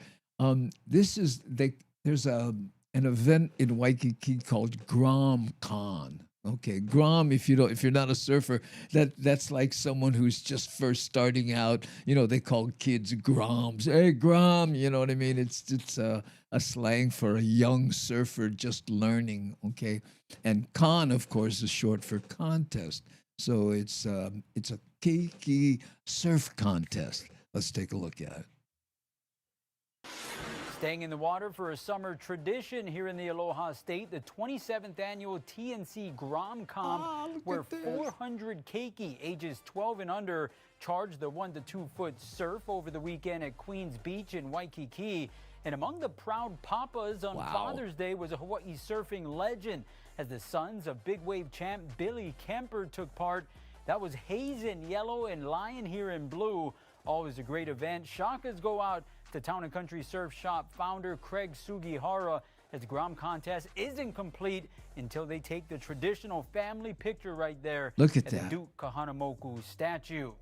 There's an event in Waikiki called Grom Con. Okay, Grom, if you're not a surfer, that's like someone who's just first starting out. You know, they call kids Groms. Hey, Grom, you know what I mean? It's a slang for a young surfer just learning. Okay, and Con, of course, is short for contest. So it's a keiki surf contest. Let's take a look at it. Staying in the water for a summer tradition here in the Aloha State, the 27th annual TNC Grom Comp, where 400 keiki ages 12 and under charged the 1 to 2 foot surf over the weekend at Queens Beach in Waikiki. And among the proud papas on Father's Day was a Hawaii surfing legend, as the sons of big wave champ Billy Kemper took part. That was Hazen Yellow and Lion here in blue. Always a great event. Shakas go out to Town and Country Surf Shop founder Craig Sugihara, as the Grom contest isn't complete until they take the traditional family picture right there. Look at the that. Duke Kahanamoku statue.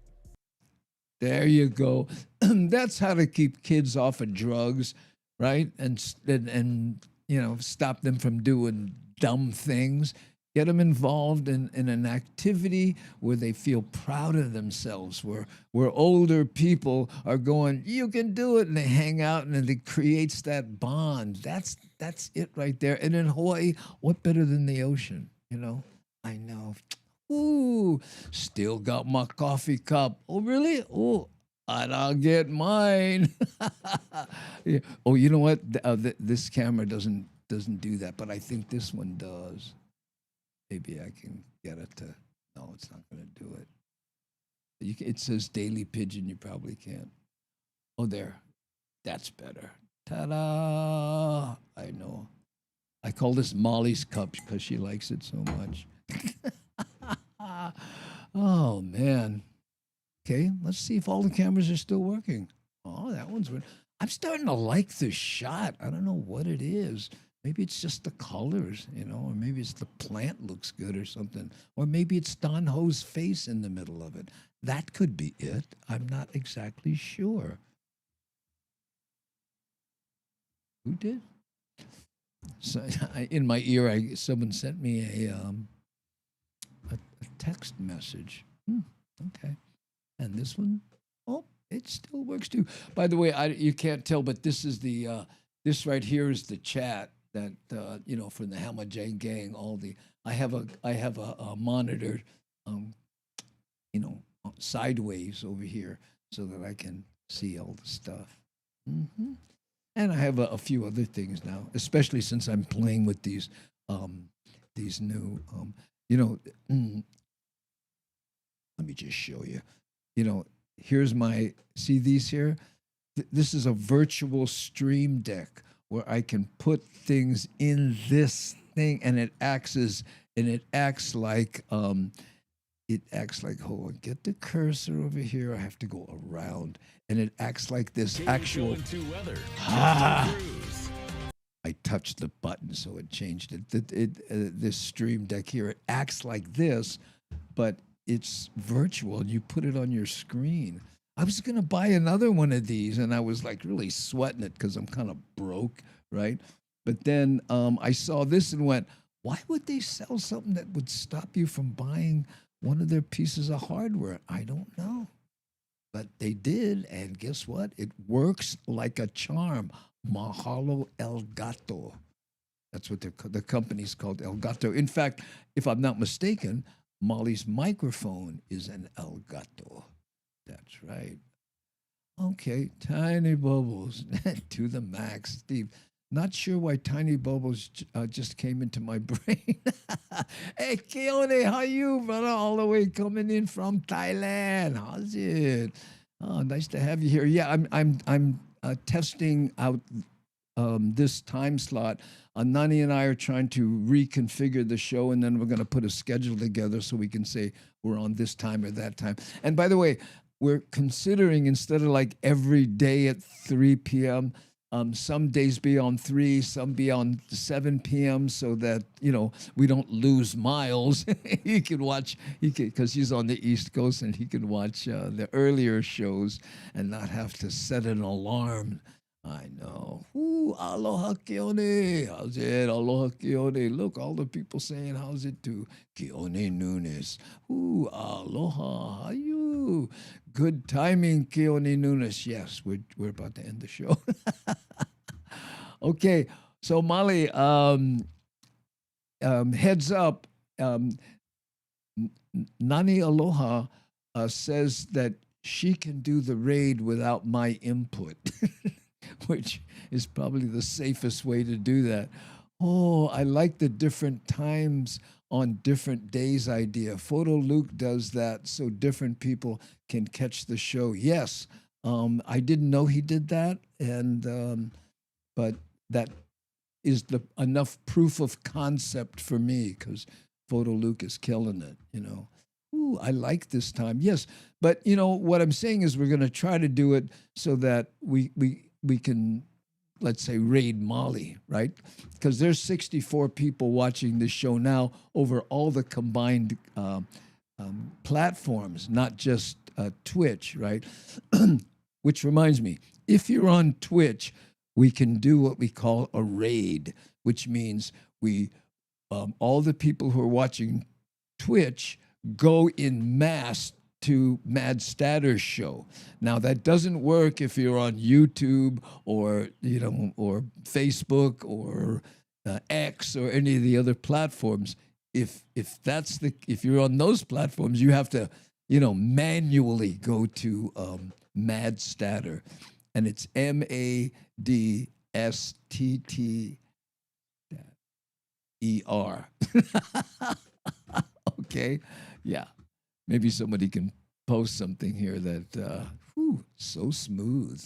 There you go. That's how to keep kids off of drugs, right? And you know, stop them from doing dumb things. Get them involved in an activity where they feel proud of themselves, where older people are going, you can do it, and they hang out and it creates that bond. That's it right there. And in Hawaii, what better than the ocean? You know, I know. Ooh, still got my coffee cup. Oh, really? Oh, I'll get mine. Yeah. Oh, you know what? This camera doesn't do that, but I think this one does. Maybe I can get it to. No, it's not going to do it. It says Daily Pigeon. You probably can't. Oh, there. That's better. Ta-da! I know. I call this Molly's cup because she likes it so much. Oh, man. Okay, let's see if all the cameras are still working. Oh, that one's working. I'm starting to like this shot. I don't know what it is. Maybe it's just the colors, you know, or maybe it's the plant looks good or something. Or maybe it's Don Ho's face in the middle of it. That could be it. I'm not exactly sure. Who did? So in my ear, someone sent me a text message. Okay. And this one, oh, it still works too. By the way, you can't tell, but this is this right here is the chat that you know, from the Hamajang gang. I have a monitor, you know, sideways over here so that I can see all the stuff. Mm-hmm. And I have a few other things now, especially since I'm playing with these new, you know. Let me just show you. You know, here's see these here? This is a virtual stream deck where I can put things in this thing, and it acts like, hold on, get the cursor over here. I have to go around, and it acts like this actual. I touched the button, so it changed it. This stream deck here, it acts like this, but it's virtual, and you put it on your screen. I was going to buy another one of these, and I was like really sweating it because I'm kind of broke, right? But then I saw this and went, why would they sell something that would stop you from buying one of their pieces of hardware? I don't know. But they did, and guess what? It works like a charm. Mahalo Elgato. That's what the company's called, Elgato. In fact, if I'm not mistaken, Molly's microphone is an Elgato. That's right. Okay, Tiny Bubbles to the max. Steve, not sure why Tiny Bubbles just came into my brain. Hey, Keone, how you, brother? All the way coming in from Thailand. How's it? Oh, nice to have you here. Yeah, I'm testing out this time slot. Nani and I are trying to reconfigure the show, and then we're going to put a schedule together so we can say we're on this time or that time. And by the way, we're considering, instead of like every day at 3 p.m., some days be on 3, some be on 7 p.m. so that, you know, we don't lose Miles. He can watch, because he's on the East Coast, and he can watch the earlier shows and not have to set an alarm. I know. Ooh, aloha Keone. How's it? Aloha Keone. Look, all the people saying how's it to Keone Nunes. Ooh, aloha. How you? Good timing, Keone Nunes. Yes, we're about to end the show. Okay, so Molly, heads up. Nani Aloha says that she can do the raid without my input. Which is probably the safest way to do that. Oh, I like the different times on different days idea. Photo Luke does that so different people can catch the show. Yes, I didn't know he did that, and but that is enough proof of concept for me, because Photo Luke is killing it, you know. Ooh, I like this time. Yes, but you know what I'm saying is we're going to try to do it so that we can, let's say, raid Molly, right? Because there's 64 people watching this show now over all the combined platforms, not just Twitch, right? Which reminds me, if you're on Twitch, we can do what we call a raid, which means we all the people who are watching Twitch go in mass to Mad Statter's show. Now that doesn't work if you're on YouTube or, you know, or Facebook or X or any of the other platforms. If you're on those platforms, you have to, you know, manually go to Mad Statter, and it's MADSTTER. Okay, yeah. Maybe somebody can post something here that, so smooth.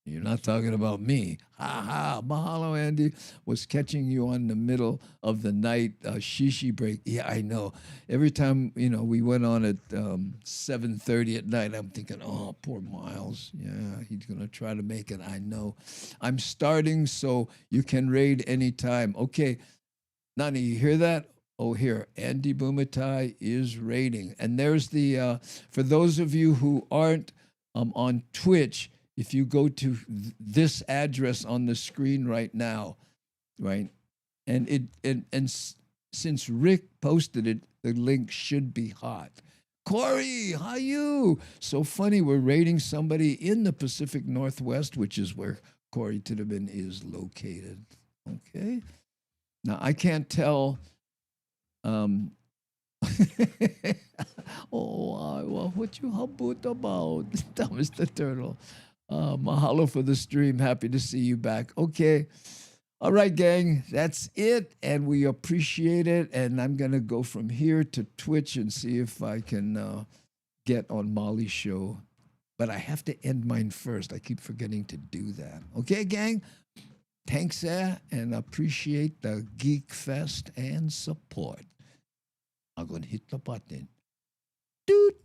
You're not talking about me. Ha ha. Mahalo, Andy. Was catching you on the middle of the night shishi break. Yeah, I know. Every time, you know, we went on at 7:30 at night, I'm thinking, oh, poor Miles. Yeah, he's going to try to make it. I know. I'm starting, so you can raid anytime. Okay. Nani, you hear that? Oh, here, Andy Bumatai is raiding. And there's the, for those of you who aren't on Twitch, if you go to this address on the screen right now, right? And since Rick posted it, the link should be hot. Corey, how you? So funny, we're raiding somebody in the Pacific Northwest, which is where Corey Titterman is located. Okay. Now, I can't tell... well, what you hubbut about, Mr. Turtle? Mahalo for the stream. Happy to see you back. Okay. All right, gang. That's it. And we appreciate it. And I'm going to go from here to Twitch and see if I can get on Molly's show. But I have to end mine first. I keep forgetting to do that. Okay, gang? Thanks, and appreciate the Geek Fest and support. I'm going to hit the button. Doot.